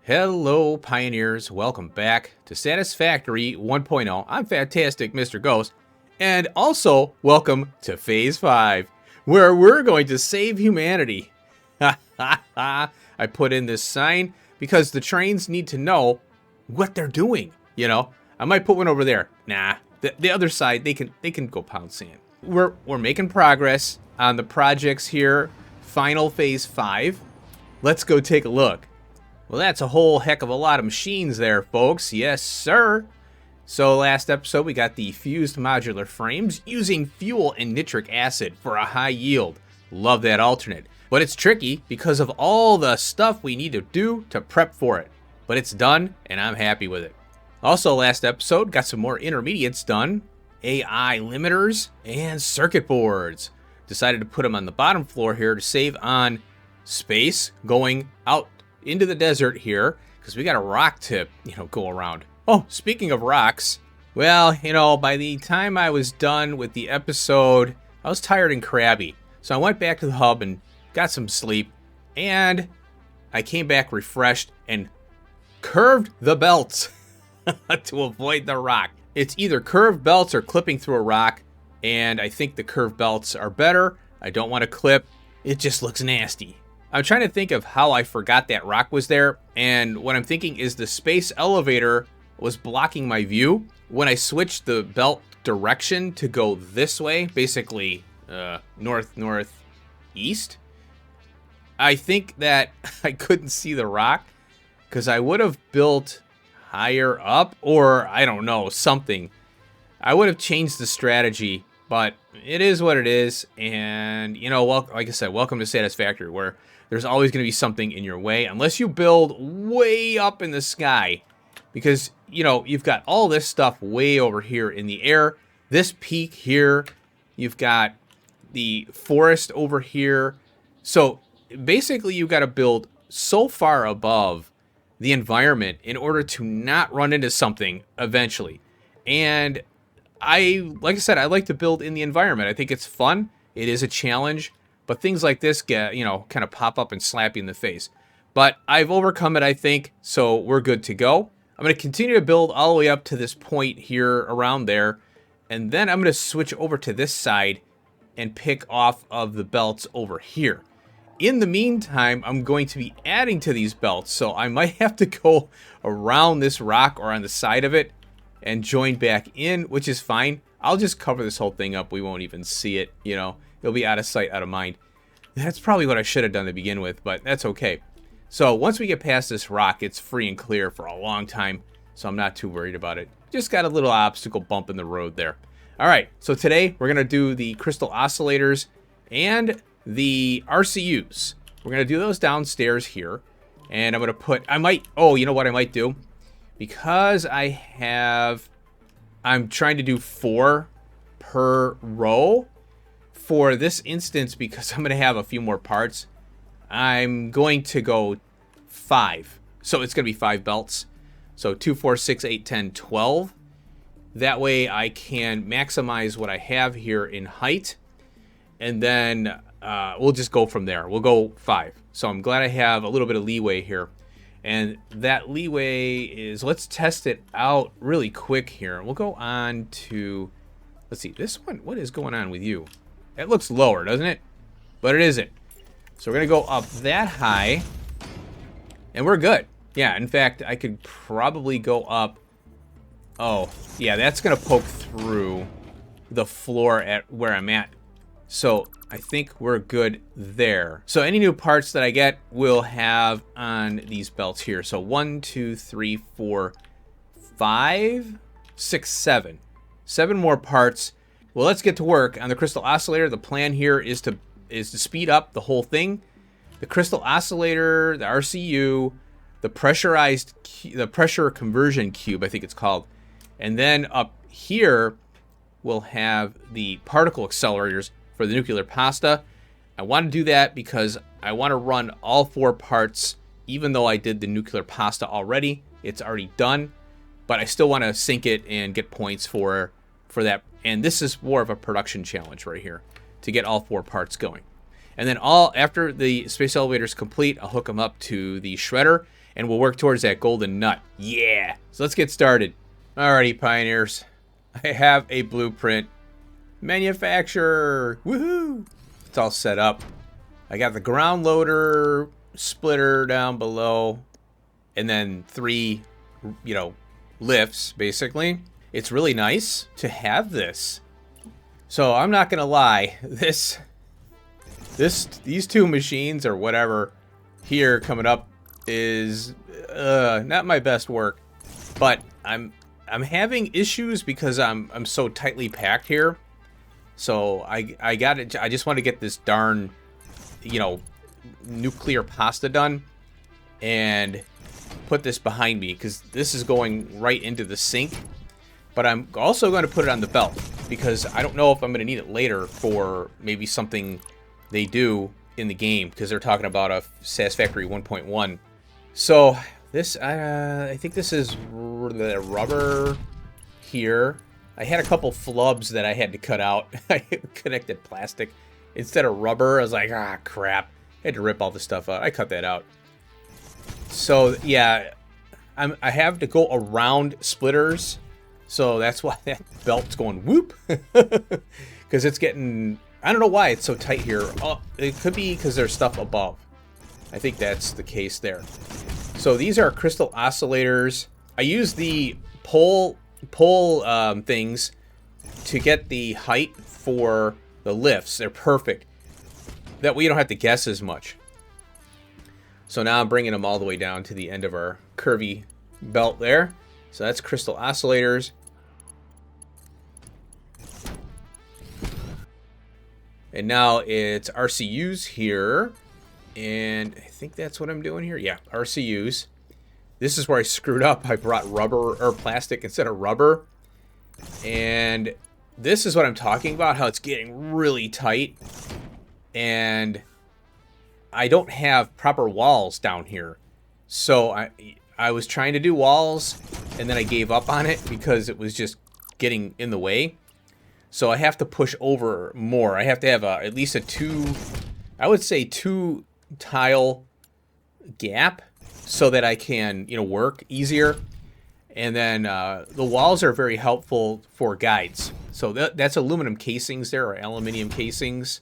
Hello, Pioneers. Welcome back to Satisfactory 1.0. I'm Fantastic Mr. Ghost. And also, welcome to Phase 5, where we're going to save humanity. I put in this sign because the trains need to know what they're doing, you know? I might put one over there. Nah, the other side, they can go pound sand. We're making progress on the projects here. Final Phase 5. Let's go take a look. Well, that's a whole heck of a lot of machines there, folks. Yes, sir. So last episode, we got the fused modular frames using fuel and nitric acid for a high yield. Love that alternate. But it's tricky because of all the stuff we need to do to prep for it. But it's done, and I'm happy with it. Also, last episode, got some more intermediates done. AI limiters and circuit boards. Decided to put them on the bottom floor here to save on space going out into the desert here, because we got a rock to, go around. Oh, speaking of rocks, well, by the time I was done with the episode, I was tired and crabby. So I went back to the hub and got some sleep, and I came back refreshed and curved the belts to avoid the rock. It's either curved belts or clipping through a rock, and I think the curved belts are better. I don't want to clip. It just looks nasty. I'm trying to think of how I forgot that rock was there, and what I'm thinking is the space elevator was blocking my view. When I switched the belt direction to go this way, basically northeast, I think that I couldn't see the rock because I would have built higher up, or I don't know, something. I would have changed the strategy, but it is what it is, and well, like I said, welcome to Satisfactory, where there's always going to be something in your way, unless you build way up in the sky, because, you've got all this stuff way over here in the air. This peak here, you've got the forest over here. So basically, you've got to build so far above the environment in order to not run into something eventually. And like I said, I like to build in the environment. I think it's fun. It is a challenge. But things like this get, kind of pop up and slap you in the face. But I've overcome it, I think, so we're good to go. I'm going to continue to build all the way up to this point here around there. And then I'm going to switch over to this side and pick off of the belts over here. In the meantime, I'm going to be adding to these belts. So I might have to go around this rock or on the side of it and join back in, which is fine. I'll just cover this whole thing up. We won't even see it, It'll be out of sight, out of mind. That's probably what I should have done to begin with, but that's okay. So once we get past this rock, it's free and clear for a long time, so I'm not too worried about it. Just got a little obstacle bump in the road there. All right, so today we're going to do the crystal oscillators and the RCUs. We're going to do those downstairs here, and I'm going to put, you know what I might do? Because I'm trying to do 4 per row. For this instance, because I'm going to have a few more parts, I'm going to go 5. So it's going to be 5 belts. So 2, 4, 6, 8, 10, 12. That way I can maximize what I have here in height. And then we'll just go from there. We'll go 5. So I'm glad I have a little bit of leeway here. And that leeway is, let's test it out really quick here. We'll go on to, let's see, this one, what is going on with you? It looks lower, doesn't it? But it isn't. So we're going to go up that high. And we're good. Yeah, in fact, I could probably go up. Oh, yeah, that's going to poke through the floor at where I'm at. So I think we're good there. So any new parts that I get will have on these belts here. So 1, 2, 3, 4, 5, 6, 7. 7 more parts. Well, let's get to work on the crystal oscillator. The plan here is to speed up the whole thing. The crystal oscillator, the RCU, the pressure conversion cube, I think it's called. And then up here, we'll have the particle accelerators for the nuclear pasta. I want to do that because I want to run all 4 parts, even though I did the nuclear pasta already. It's already done, but I still want to sync it and get points for that. And this is more of a production challenge right here to get all 4 parts going. And then after the space elevator is complete, I'll hook them up to the shredder. and we'll work towards that golden nut. Yeah. So let's get started. Alrighty, pioneers. I have a blueprint. Manufacturer. Woohoo! It's all set up. I got the ground loader, splitter down below, and then 3, lifts, basically. It's really nice to have this. So I'm not gonna lie, these 2 machines or whatever here coming up is not my best work, but I'm having issues because I'm so tightly packed here. So I got it. I just want to get this darn nuclear pasta done and put this behind me, because this is going right into the sink. But I'm also going to put it on the belt because I don't know if I'm going to need it later for maybe something they do in the game, because they're talking about a Satisfactory 1.1. So this, I think this is the rubber here. I had a couple flubs that I had to cut out. I connected plastic instead of rubber. I was like, ah, crap. I had to rip all the stuff out. I cut that out. So yeah, I have to go around splitters. So that's why that belt's going whoop. Because it's getting, I don't know why it's so tight here. Oh, it could be because there's stuff above. I think that's the case there. So these are crystal oscillators. I use the pole things to get the height for the lifts. They're perfect. That way you don't have to guess as much. So now I'm bringing them all the way down to the end of our curvy belt there. So that's crystal oscillators. And now it's RCUs here. And I think that's what I'm doing here. Yeah, RCUs. This is where I screwed up. I brought rubber or plastic instead of rubber. And this is what I'm talking about, how it's getting really tight. And I don't have proper walls down here. So I was trying to do walls, and then I gave up on it because it was just getting in the way. So I have to push over more. I have to have at least a 2 tile gap so that I can, work easier. And then the walls are very helpful for guides. So that's aluminum casings there, or aluminium casings.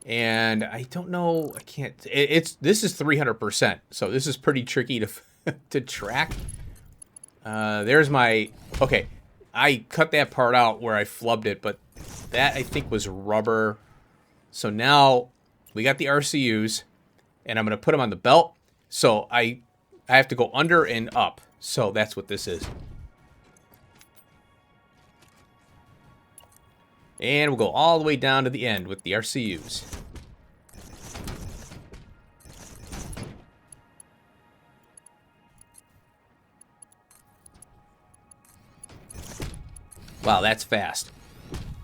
And I don't know, I can't, this is 300%. So this is pretty tricky to track. There's my, okay. I cut that part out where I flubbed it, but that I think was rubber. So now we got the RCUs, and I'm going to put them on the belt. So I have to go under and up. So that's what this is. And we'll go all the way down to the end with the RCUs. Wow, that's fast.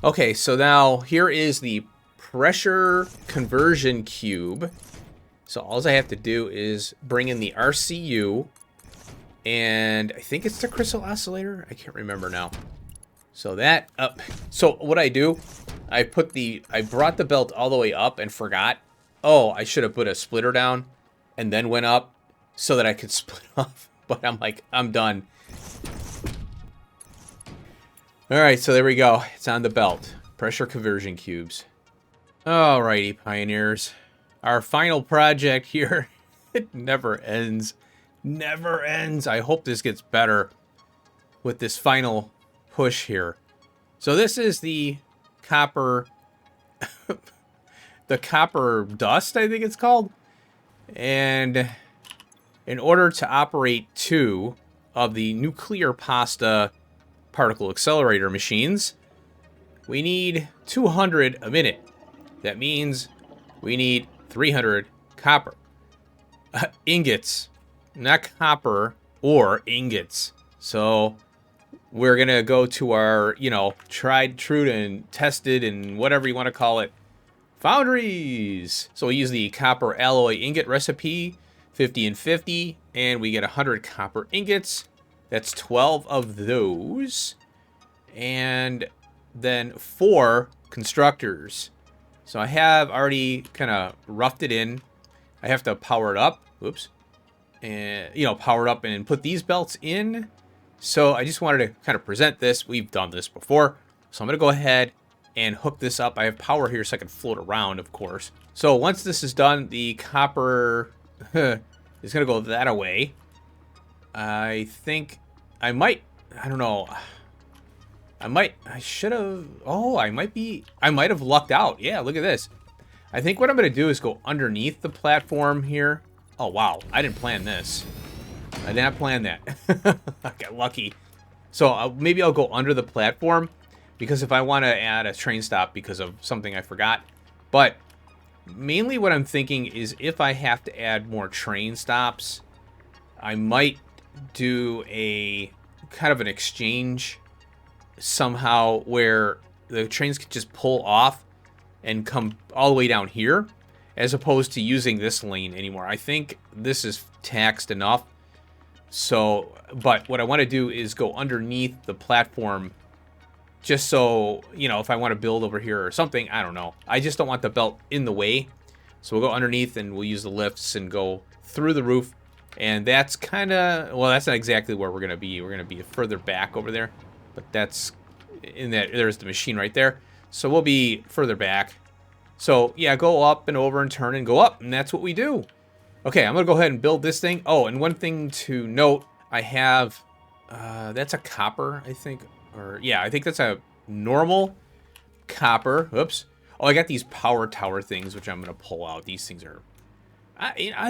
Okay, so now here is the pressure conversion cube. So all I have to do is bring in the RCU, and I think it's the crystal oscillator. I can't remember now. So that up. So what I do, I brought the belt all the way up and forgot. Oh, I should have put a splitter down and then went up so that I could split off. But I'm like, I'm done. All right, so there we go. It's on the belt. Pressure conversion cubes. Alrighty, pioneers. Our final project here. It never ends. Never ends. I hope this gets better with this final push here. So this is the copper, the copper dust, I think it's called. And in order to operate 2 of the nuclear pasta particle accelerator machines, we need 200 a minute. That means we need 300 copper ingots, not copper, or ingots. So we're gonna go to our, tried, true, and tested, and whatever you want to call it, foundries. So we use the copper alloy ingot recipe, 50 and 50, and we get 100 copper ingots. That's 12 of those. And then 4 constructors. So I have already kind of roughed it in. I have to power it up. Whoops. And, you know, power it up and put these belts in. So I just wanted to kind of present this. We've done this before. So I'm going to go ahead and hook this up. I have power here so I can float around, of course. So once this is done, the copper is going to go that away. I think I might, I don't know. I should have, I might have lucked out. Yeah, look at this. I think what I'm going to do is go underneath the platform here. Oh, wow. I didn't plan this. I did not plan that. I got lucky. So maybe I'll go under the platform because if I want to add a train stop because of something I forgot. But mainly what I'm thinking is if I have to add more train stops, I might do a kind of an exchange somehow where the trains could just pull off and come all the way down here as opposed to using this lane anymore. I think this is taxed enough. So, but what I want to do is go underneath the platform just so, you know, if I want to build over here or something, I don't know. I just don't want the belt in the way. So we'll go underneath and we'll use the lifts and go through the roof. And that's kind of, well, that's not exactly where we're going to be. We're going to be further back over there. But that's, in that, there's the machine right there. So we'll be further back. So, yeah, go up and over and turn and go up. And that's what we do. Okay, I'm going to go ahead and build this thing. Oh, and one thing to note, I have, that's a copper, I think. Or, yeah, I think that's a normal copper. Oops. Oh, I got these power tower things, which I'm going to pull out. These things are,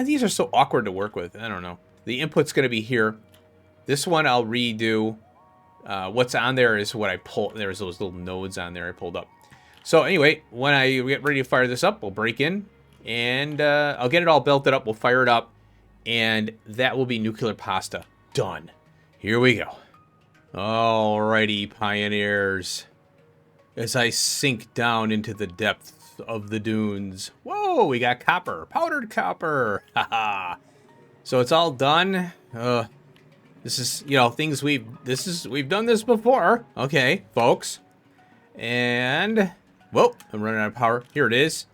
these are so awkward to work with. I don't know. The input's going to be here. This one I'll redo. What's on there is what I pull. There's those little nodes on there I pulled up. So anyway, when I get ready to fire this up, we'll break in. And I'll get it all belted up. We'll fire it up. And that will be nuclear pasta. Done. Here we go. Alrighty, pioneers. As I sink down into the depths of the dunes. Whoa, we got copper. Powdered copper. Haha. So it's all done. This is, you know, things we've done this before. Okay, folks. And, whoa, I'm running out of power. Here it is.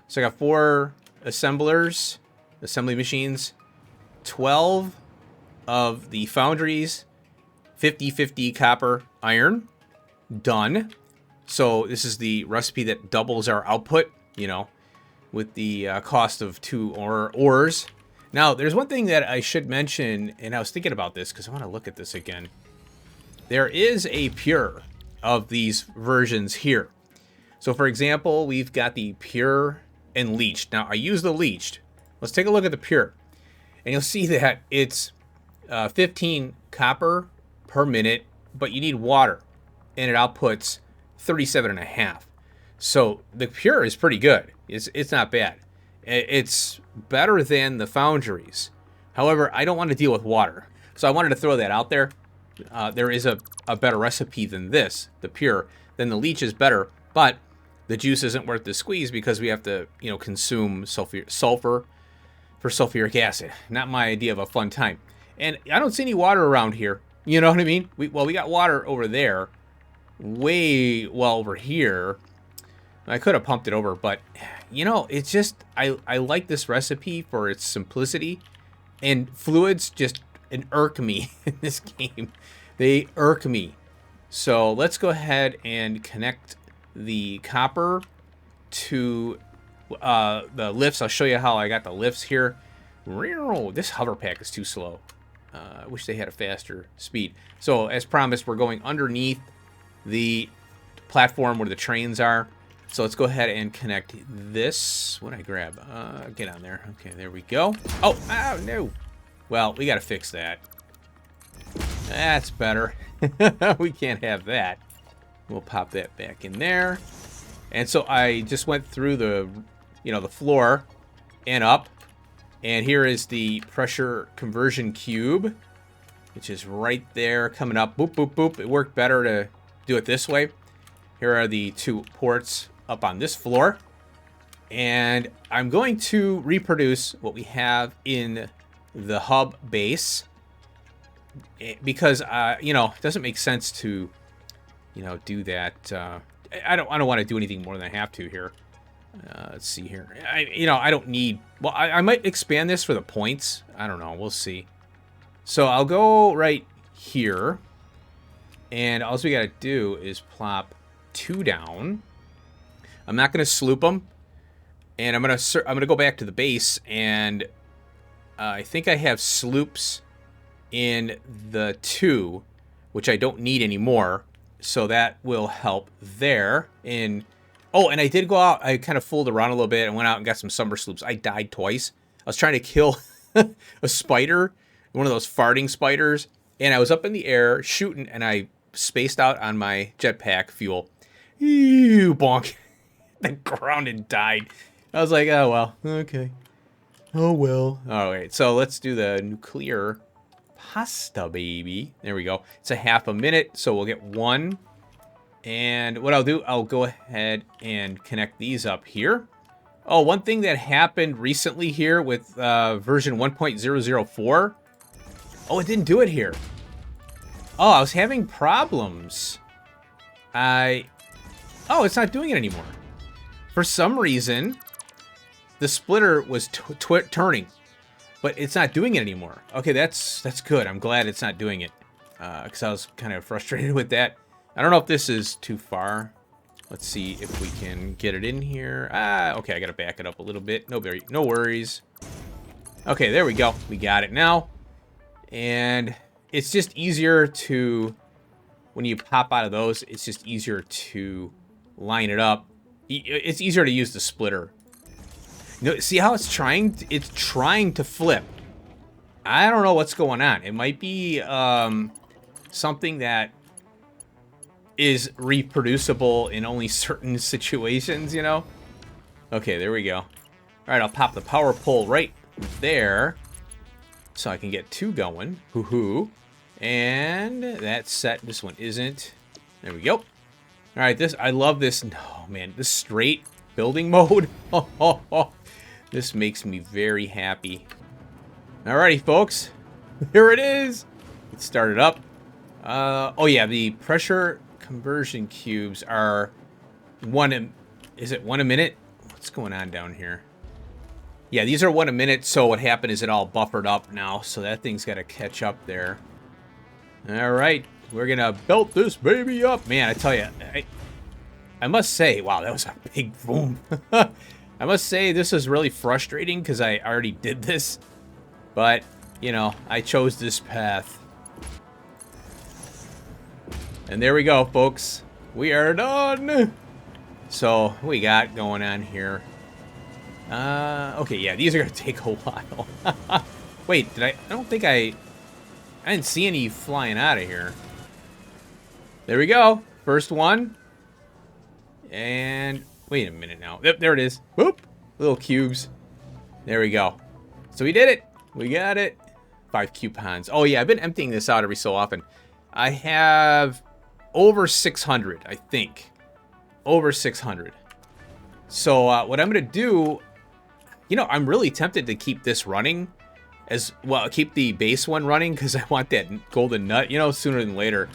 So I got 4 assemblers, assembly machines, 12 of the foundries, 50-50 copper iron, done. So this is the recipe that doubles our output, you know, with the cost of 2 ores. Now, there's one thing that I should mention, and I was thinking about this because I want to look at this again. There is a pure of these versions here. So, for example, we've got the pure and leached. Now, I use the leached. Let's take a look at the pure. And you'll see that it's 15 copper per minute, but you need water. And it outputs 37.5. So the pure is pretty good. It's not bad. It's better than the foundries. However, I don't want to deal with water. So I wanted to throw that out there. There is a better recipe than this, the pure. Then the leach is better, but the juice isn't worth the squeeze because we have to, you know, consume sulfur for sulfuric acid. Not my idea of a fun time. And I don't see any water around here. You know what I mean? We got water over there. Way well over here. I could have pumped it over, but, you know, it's just, I like this recipe for its simplicity. And fluids just irk me in this game. They irk me. So let's go ahead and connect the copper to the lifts. I'll show you how I got the lifts here. This hover pack is too slow. I wish they had a faster speed. So as promised, we're going underneath the platform where the trains are. So let's go ahead and connect this. What did I grab? Get on there. Okay, there we go. Oh, no. Well, we got to fix that. That's better. We can't have that. We'll pop that back in there. And so I just went through the, you know, the floor and up. And here is the pressure conversion cube, which is right there coming up. Boop, boop, boop. It worked better to do it this way. Here are the 2 ports up on this floor. And I'm going to reproduce what we have in the hub base. Because, you know, it doesn't make sense to, you know, do that. I don't want to do anything more than I have to here. Let's see here. I don't need... Well, I might expand this for the points. I don't know. We'll see. So I'll go right here. And all we got to do is plop 2 down. I'm not going to sloop them. And I'm gonna go back to the base. And I think I have sloops in the 2, which I don't need anymore. So that will help there. Oh, and I did go out. I kind of fooled around a little bit and went out and got some summer sloops. I died twice. I was trying to kill a spider, one of those farting spiders, and I was up in the air shooting, and I spaced out on my jetpack fuel. Ew, bonk. The ground and died. I was like, oh, well, okay. Oh, well. All right, so let's do the nuclear pasta, baby. There we go. It's a half a minute, so we'll get 1. And what I'll do, I'll go ahead and connect these up here. Oh, one thing that happened recently here with version 1.004. Oh, it didn't do it here. Oh, I was having problems. Oh, it's not doing it anymore. For some reason, the splitter was turning, but it's not doing it anymore. Okay, that's good. I'm glad it's not doing it, because I was kind of frustrated with that. I don't know if this is too far. Let's see if we can get it in here. Okay, I gotta back it up a little bit. No worries. Okay, there we go. We got it now. And it's just easier to, when you pop out of those, it's just easier to line it up. It's easier to use the splitter. See how it's trying? It's trying to flip. I don't know what's going on. It might be something that is reproducible in only certain situations, you know? Okay, there we go. All right, I'll pop the power pole right there so I can get 2 going. Hoo-hoo. And that's set. This one isn't. There we go. All right, I love this. No, man, this straight building mode. This makes me very happy. Alrighty, folks. Here it is. Let's start it up. Oh, yeah, the pressure conversion cubes are is it 1 a minute? What's going on down here? Yeah, these are 1 a minute, so what happened is it all buffered up now, so that thing's got to catch up there. All right, we're going to belt this baby up. Man, I tell you, I must say, wow, that was a big boom. I must say this is really frustrating because I already did this, but, you know, I chose this path. And there we go, folks. We are done. So, what we got going on here? Okay, yeah, these are going to take a while. Wait, I don't think I didn't see any flying out of here. There we go. First one. And, wait a minute now. Yep, there it is. Whoop. Little cubes. There we go. So we did it. We got it. 5 coupons. Oh, yeah, I've been emptying this out every so often. I have over 600, I think. Over 600. So what I'm going to do, you know, I'm really tempted to keep this running as well, keep the base one running because I want that golden nut, you know, sooner than later.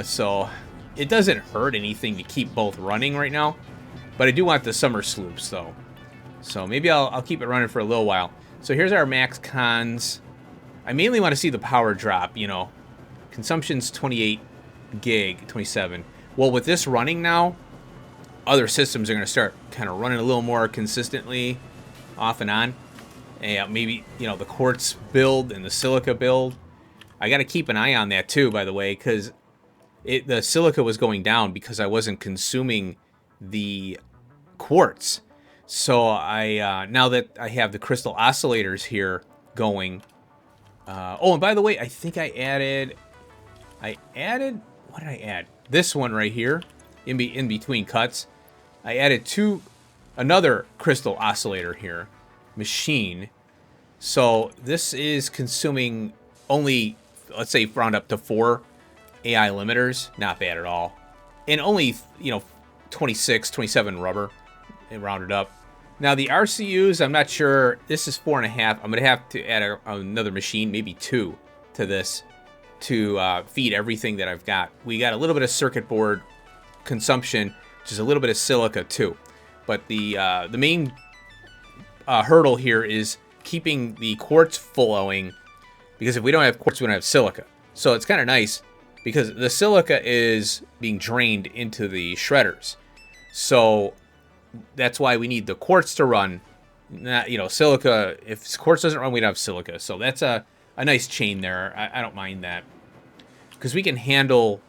So it doesn't hurt anything to keep both running right now, but I do want the summer sloops though. So maybe I'll keep it running for a little while. So here's our max cons. I mainly want to see the power drop, you know. Consumption's 28 gig, 27. Well, with this running now, other systems are going to start kind of running a little more consistently off and on. And maybe, you know, the quartz build and the silica build. I got to keep an eye on that too, by the way, because the silica was going down because I wasn't consuming the quartz. So I now that I have the crystal oscillators here going. Oh, and by the way, I think I added, what did I add? This one right here, in between cuts. I added another crystal oscillator here, machine. So this is consuming only, let's say, round up to 4 AI limiters. Not bad at all. And only, you know, 26, 27 rubber, and rounded up. Now the RCUs, I'm not sure. This is 4.5. I'm gonna have to add another machine, maybe 2, to this to feed everything that I've got. We got a little bit of circuit board consumption, which is a little bit of silica too. But the main hurdle here is keeping the quartz flowing, because if we don't have quartz, we don't have silica. So it's kind of nice because the silica is being drained into the shredders. So that's why we need the quartz to run. Not, silica. If quartz doesn't run, we don't have silica. So that's a nice chain there. I don't mind that, because we can handle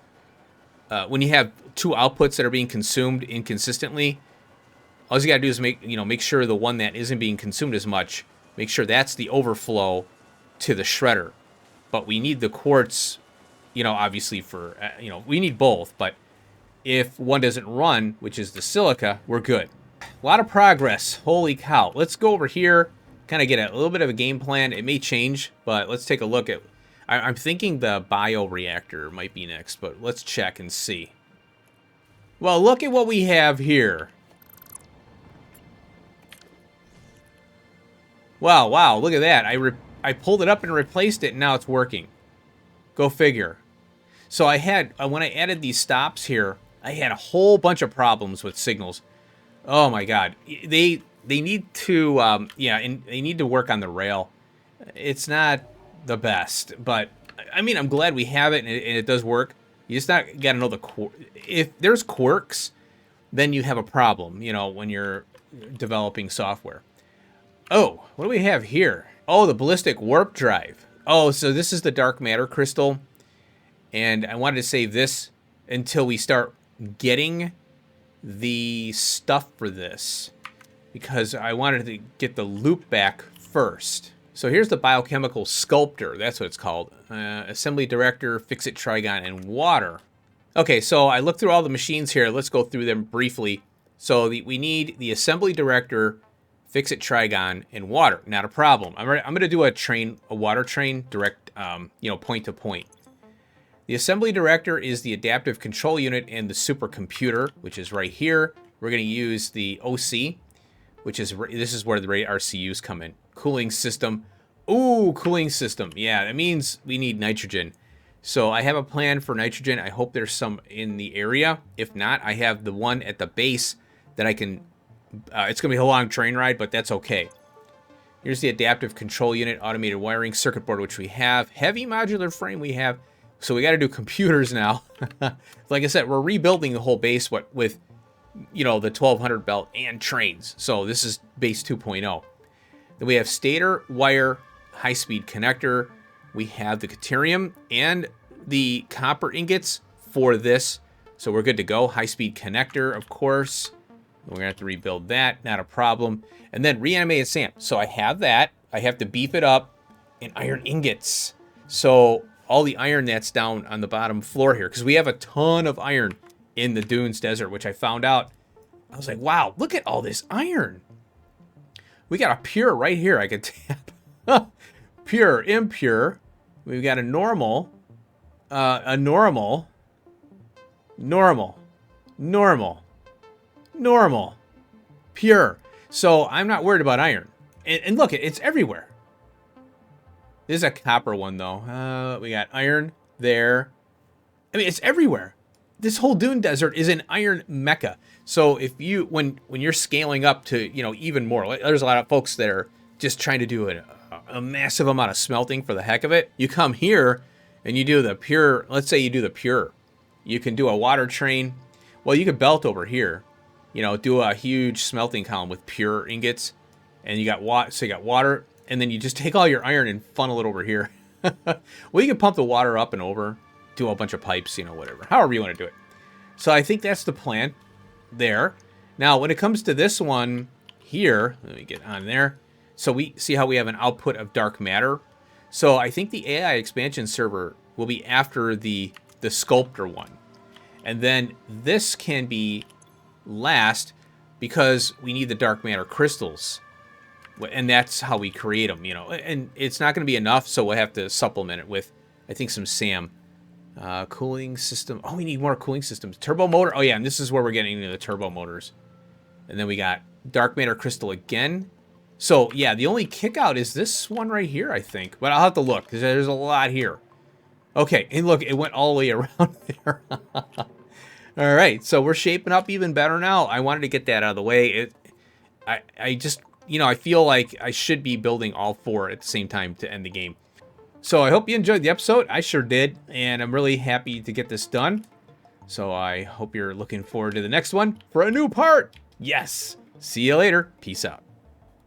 when you have two outputs that are being consumed inconsistently. All you gotta do is make sure the one that isn't being consumed as much, make sure that's the overflow to the shredder. But we need the quartz, obviously for we need both. But if one doesn't run, which is the silica, we're good. A lot of progress. Holy cow. Let's go over here, kind of get a little bit of a game plan. It may change, but let's take a look at... I'm thinking the bioreactor might be next, but let's check and see. Well, look at what we have here. Wow, look at that. I pulled it up and replaced it, and now it's working. Go figure. So I had, when I added these stops here, I had a whole bunch of problems with signals. Oh my god. They need to, and they need to work on the rail. It's not the best, but I mean, I'm glad we have it, and it does work. You just got to know if there's quirks, then you have a problem, when you're developing software. Oh, what do we have here? Oh, the ballistic warp drive. Oh, so this is the dark matter crystal, and I wanted to save this until we start getting the stuff for this, because I wanted to get the loop back first. So here's the biochemical sculptor. That's what it's called. Assembly director, fix-it trigon, and water. Okay, so I looked through all the machines here. Let's go through them briefly. So we need the assembly director, fix-it trigon, and water. Not a problem. I'm going to do a water train direct, point to point. The assembly director is the adaptive control unit and the supercomputer, which is right here. We're going to use the OC, this is where the RCUs come in. Cooling system. Ooh, cooling system. Yeah, that means we need nitrogen. So I have a plan for nitrogen. I hope there's some in the area. If not, I have the one at the base that I can... it's going to be a long train ride, but that's okay. Here's the adaptive control unit, automated wiring, circuit board, which we have. Heavy modular frame we have. So we got to do computers now. Like I said, we're rebuilding the whole base with the 1200 belt and trains. So this is base 2.0. Then we have stator, wire, high-speed connector. We have the deuterium and the copper ingots for this. So we're good to go. High-speed connector, of course. We're going to have to rebuild that. Not a problem. And then reanimated SAM. So I have that. I have to beef it up. And iron ingots. So all the iron that's down on the bottom floor here, because we have a ton of iron in the Dunes Desert, which I found out. I was like, wow, look at all this iron. We got a pure right here I could tap. Pure, impure. We've got a normal, normal, pure. So I'm not worried about iron. And look, it's everywhere. This is a copper one, though. We got iron there. I mean, it's everywhere. This whole Dune Desert is an iron mecca. So if when you're scaling up to, even more, there's a lot of folks that are just trying to do a massive amount of smelting for the heck of it. You come here and you do the pure. Let's say you do the pure. You can do a water train. Well, you could belt over here. Do a huge smelting column with pure ingots, and you got water. So you got water. And then you just take all your iron and funnel it over here. Well, you can pump the water up and over, do a bunch of pipes, whatever. However you want to do it. So I think that's the plan there. Now, when it comes to this one here, let me get on there. So we see how we have an output of dark matter. So I think the AI expansion server will be after the sculptor one. And then this can be last because we need the dark matter crystals. And that's how we create them, And it's not going to be enough, so we'll have to supplement it with, I think, some SAM. Cooling system. Oh, we need more cooling systems. Turbo motor. Oh, yeah, and this is where we're getting into the turbo motors. And then we got dark matter crystal again. So, yeah, the only kick out is this one right here, I think. But I'll have to look, because there's a lot here. Okay, and look, it went all the way around there. All All right, so we're shaping up even better now. I wanted to get that out of the way. I just, I feel like I should be building all 4 at the same time to end the game. So I hope you enjoyed the episode. I sure did, and I'm really happy to get this done. So I hope you're looking forward to the next one for a new part. Yes. See you later. Peace out.